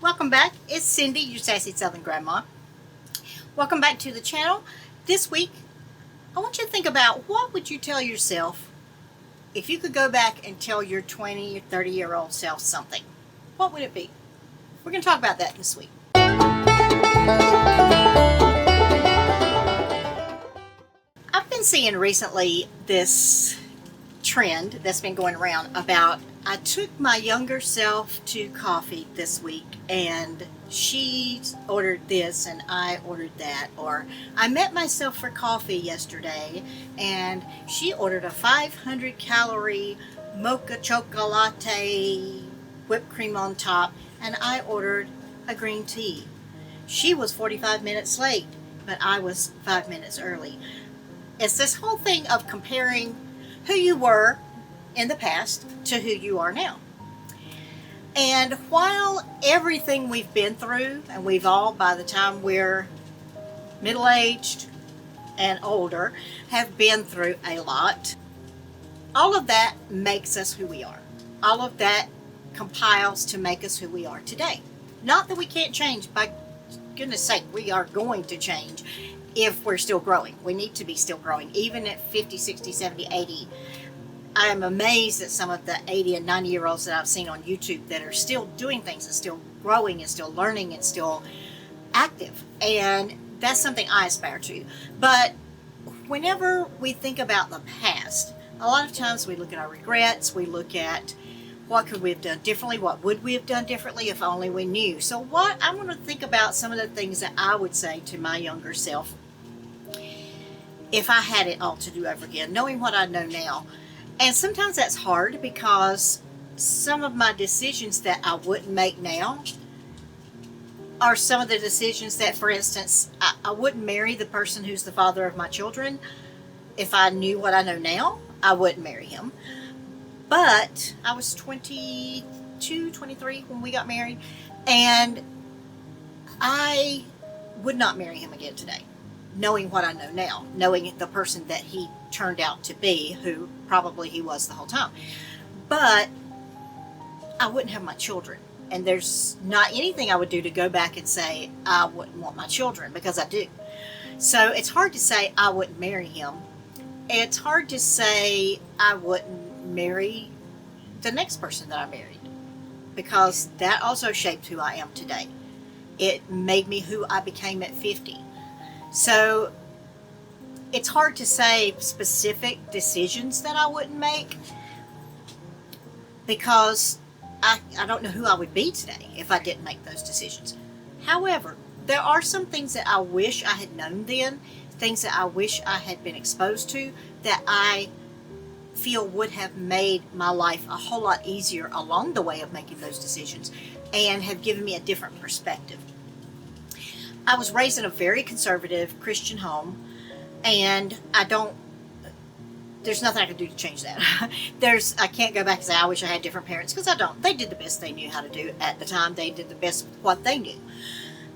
Welcome back. It's Cindy, your Sassy Southern Grandma. Welcome back to the channel. This week, I want you to think about what would you tell yourself if you could go back and tell your 20 or 30-year-old self something. What would it be? We're going to talk about that this week. I've been seeing recently this trend that's been going around about I took my younger self to coffee this week and she ordered this and I ordered that, or I met myself for coffee yesterday and she ordered a 500 calorie mocha chocolate whipped cream on top and I ordered a green tea. She was 45 minutes late, but I was 5 minutes early. It's this whole thing of comparing who you were in the past to who you are now. And while everything we've been through, and we've all, by the time we're middle-aged and older, have been through a lot, all of that makes us who we are. All of that compiles to make us who we are today. Not that we can't change, by goodness sake, we are going to change if we're still growing. We need to be still growing, even at 50, 60, 70, 80. I am amazed at some of the 80 and 90-year-olds that I've seen on YouTube that are still doing things and still growing and still learning and still active. And that's something I aspire to. But whenever we think about the past, a lot of times we look at our regrets, we look at what could we have done differently, what would we have done differently if only we knew. So what I want to think about some of the things that I would say to my younger self if I had it all to do over again, knowing what I know now. And sometimes that's hard because some of my decisions that I wouldn't make now are some of the decisions that, for instance, I wouldn't marry the person who's the father of my children. If I knew what I know now, I wouldn't marry him. But I was 22, 23 when we got married, and I would not marry him again today, knowing what I know now, knowing the person that he turned out to be, who probably he was the whole time. But I wouldn't have my children. And there's not anything I would do to go back and say I wouldn't want my children, because I do. So it's hard to say I wouldn't marry him. It's hard to say I wouldn't marry the next person that I married, because that also shaped who I am today. It made me who I became at 50. So it's hard to say specific decisions that I wouldn't make, because I don't know who I would be today if I didn't make those decisions. However, there are some things that I wish I had known then, things that I wish I had been exposed to, that I feel would have made my life a whole lot easier along the way of making those decisions and have given me a different perspective. I was raised in a very conservative Christian home, and there's nothing I can do to change that. I can't go back and say I wish I had different parents, because I don't. They did the best they knew how to do at the time. They did the best what they knew.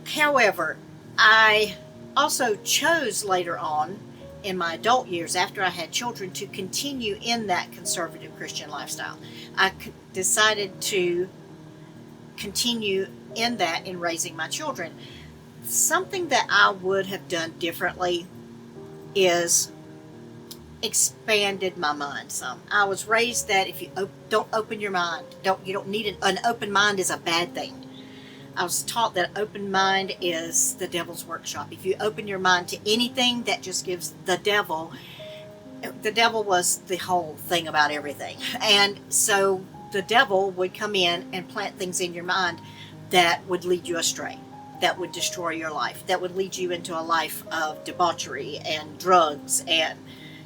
However, I also chose later on in my adult years, after I had children, to continue in that conservative Christian lifestyle. I decided to continue in that in raising my children. Something that I would have done differently is expanded my mind some. I was raised that if you don't open your mind, you don't need an open mind is a bad thing. I was taught that open mind is the devil's workshop. If you open your mind to anything, that just gives the devil was the whole thing about everything. And so the devil would come in and plant things in your mind that would lead you astray, that would destroy your life, that would lead you into a life of debauchery and drugs and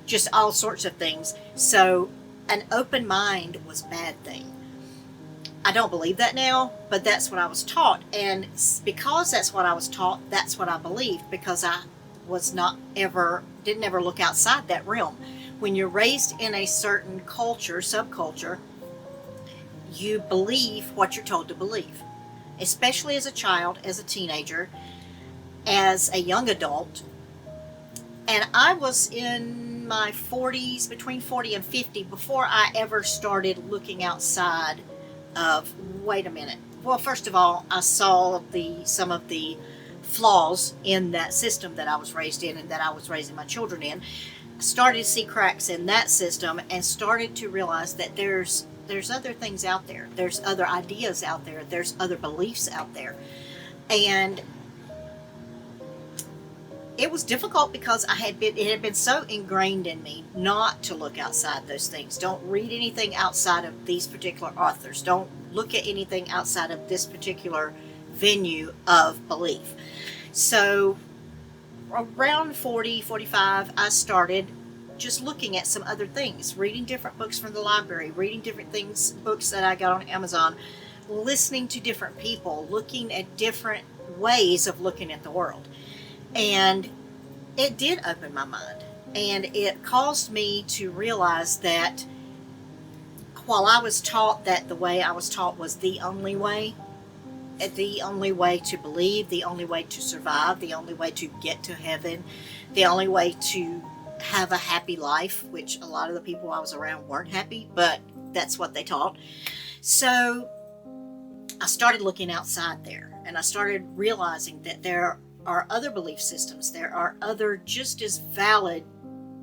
just all sorts of things. So an open mind was a bad thing. I don't believe that now, but that's what I was taught. And because that's what I was taught, that's what I believed, because I didn't ever look outside that realm. When you're raised in a certain culture, subculture, you believe what you're told to believe, especially as a child, as a teenager, as a young adult. And I was in my 40s, between 40 and 50, before I ever started looking outside of, wait a minute, well, first of all, I saw some of the flaws in that system that I was raised in and that I was raising my children in. I started to see cracks in that system and started to realize that there's other things out there. There's other ideas out there. There's other beliefs out there. And it was difficult because it had been so ingrained in me not to look outside those things. Don't read anything outside of these particular authors. Don't look at anything outside of this particular venue of belief. So around 40, 45, I started just looking at some other things, reading different books from the library, reading different books that I got on Amazon, listening to different people, looking at different ways of looking at the world. And it did open my mind. And it caused me to realize that while I was taught that the way I was taught was the only way to believe, the only way to survive, the only way to get to heaven, the only way to have a happy life, which a lot of the people I was around weren't happy, but that's what they taught. So I started looking outside there, and I started realizing that there are other belief systems. There are other just as valid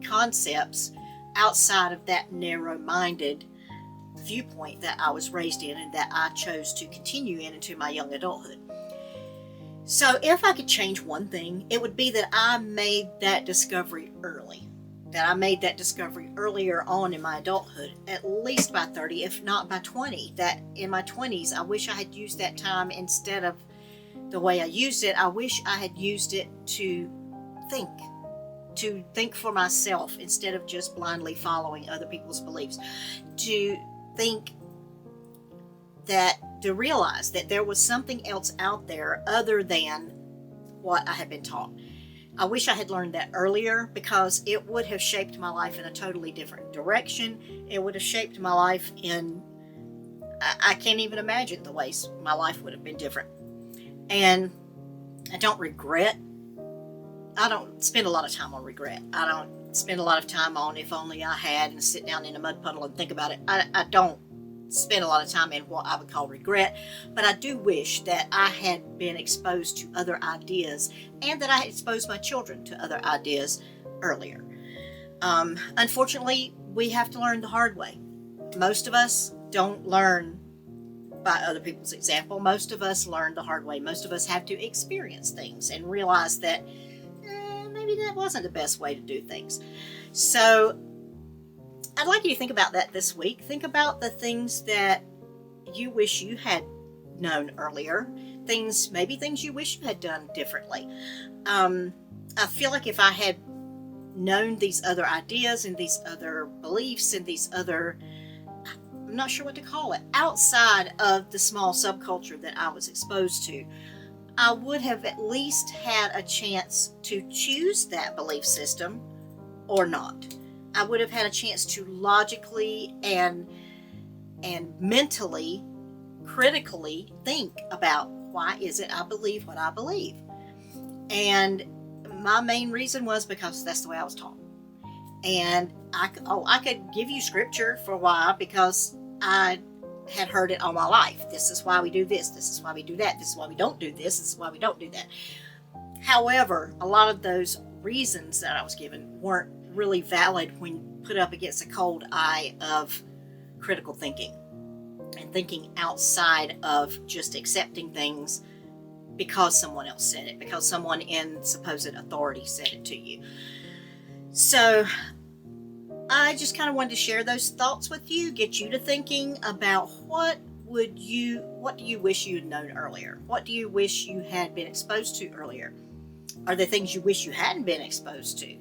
concepts outside of that narrow-minded viewpoint that I was raised in and that I chose to continue in into my young adulthood. So if I could change one thing, it would be that I made that discovery early. That I made that discovery earlier on in my adulthood, at least by 30, if not by 20. That in my 20s, I wish I had used that time instead of the way I used it. I wish I had used it to think for myself instead of just blindly following other people's beliefs. To realize that there was something else out there other than what I had been taught. I wish I had learned that earlier, because it would have shaped my life in a totally different direction. It would have shaped my life in, I can't even imagine the ways my life would have been different. And I don't spend a lot of time on regret. I don't spend a lot of time on if only I had and sit down in a mud puddle and think about it. I don't spend a lot of time in what I would call regret, but I do wish that I had been exposed to other ideas and that I had exposed my children to other ideas earlier. Unfortunately, we have to learn the hard way. Most of us don't learn by other people's example. Most of us learn the hard way. Most of us have to experience things and realize that maybe that wasn't the best way to do things. So I'd like you to think about that this week. Think about the things that you wish you had known earlier. Maybe things you wish you had done differently. I feel like if I had known these other ideas and these other beliefs and these other, I'm not sure what to call it, outside of the small subculture that I was exposed to, I would have at least had a chance to choose that belief system or not. I would have had a chance to logically and mentally, critically think about why is it I believe what I believe. And my main reason was because that's the way I was taught. And I could give you scripture for why, because I had heard it all my life. This is why we do this. This is why we do that. This is why we don't do this. This is why we don't do that. However, a lot of those reasons that I was given weren't really valid when put up against a cold eye of critical thinking and thinking outside of just accepting things because someone else said it, because someone in supposed authority said it to you. So I just kind of wanted to share those thoughts with you, get you to thinking about what do you wish you had known earlier? What do you wish you had been exposed to earlier? Are there things you wish you hadn't been exposed to?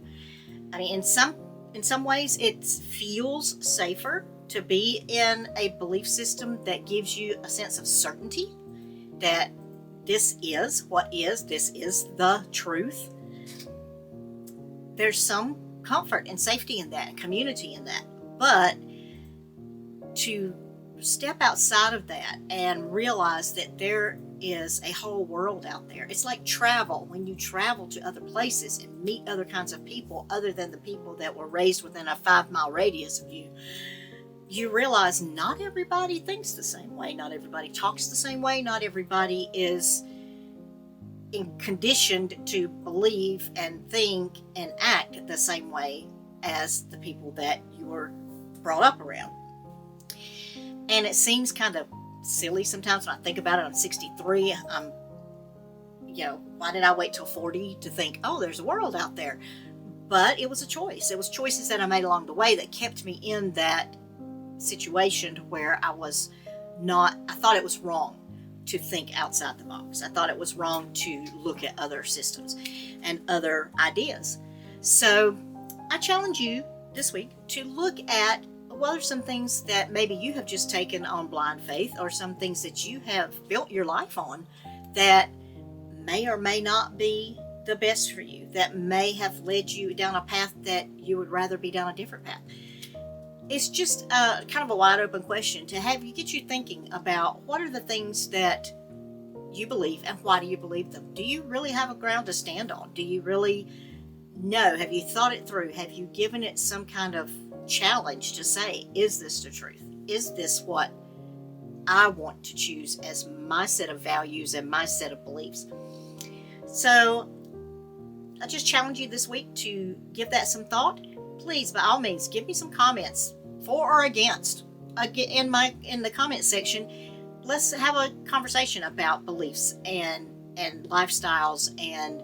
I mean, in some ways, it feels safer to be in a belief system that gives you a sense of certainty that this is the truth. There's some comfort and safety in that and community in that. But to step outside of that and realize that there is a whole world out there. It's like travel. When you travel to other places and meet other kinds of people other than the people that were raised within a 5-mile radius of you, you realize not everybody thinks the same way, not everybody talks the same way, not everybody is conditioned to believe and think and act the same way as the people that you were brought up around. And it seems kind of silly sometimes when I think about it. I'm 63. Why did I wait till 40 to think, oh, there's a world out there? But it was a choice. It was choices that I made along the way that kept me in that situation where I thought it was wrong to think outside the box. I thought it was wrong to look at other systems and other ideas. So I challenge you this week to look at what are some things that maybe you have just taken on blind faith, or some things that you have built your life on that may or may not be the best for you, that may have led you down a path that you would rather be down a different path. It's just kind of a wide open question to have you get you thinking about what are the things that you believe and why do you believe them? Do you really have a ground to stand on? Do you really know? Have you thought it through? Have you given it some kind of challenge to say, is this the truth? Is this what I want to choose as my set of values and my set of beliefs? So I just challenge you this week to give that some thought. Please, by all means, give me some comments for or against in the comment section. Let's have a conversation about beliefs and lifestyles and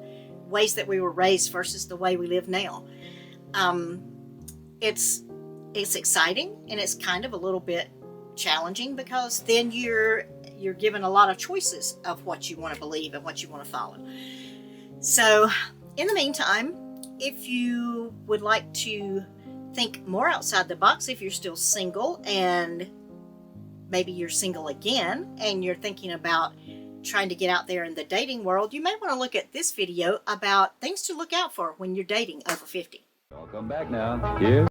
ways that we were raised versus the way we live now. It's exciting, and it's kind of a little bit challenging, because then you're given a lot of choices of what you want to believe and what you want to follow. So in the meantime, if you would like to think more outside the box, if you're still single and maybe you're single again and you're thinking about trying to get out there in the dating world, you may want to look at this video about things to look out for when you're dating over 50. Welcome back now. Yeah.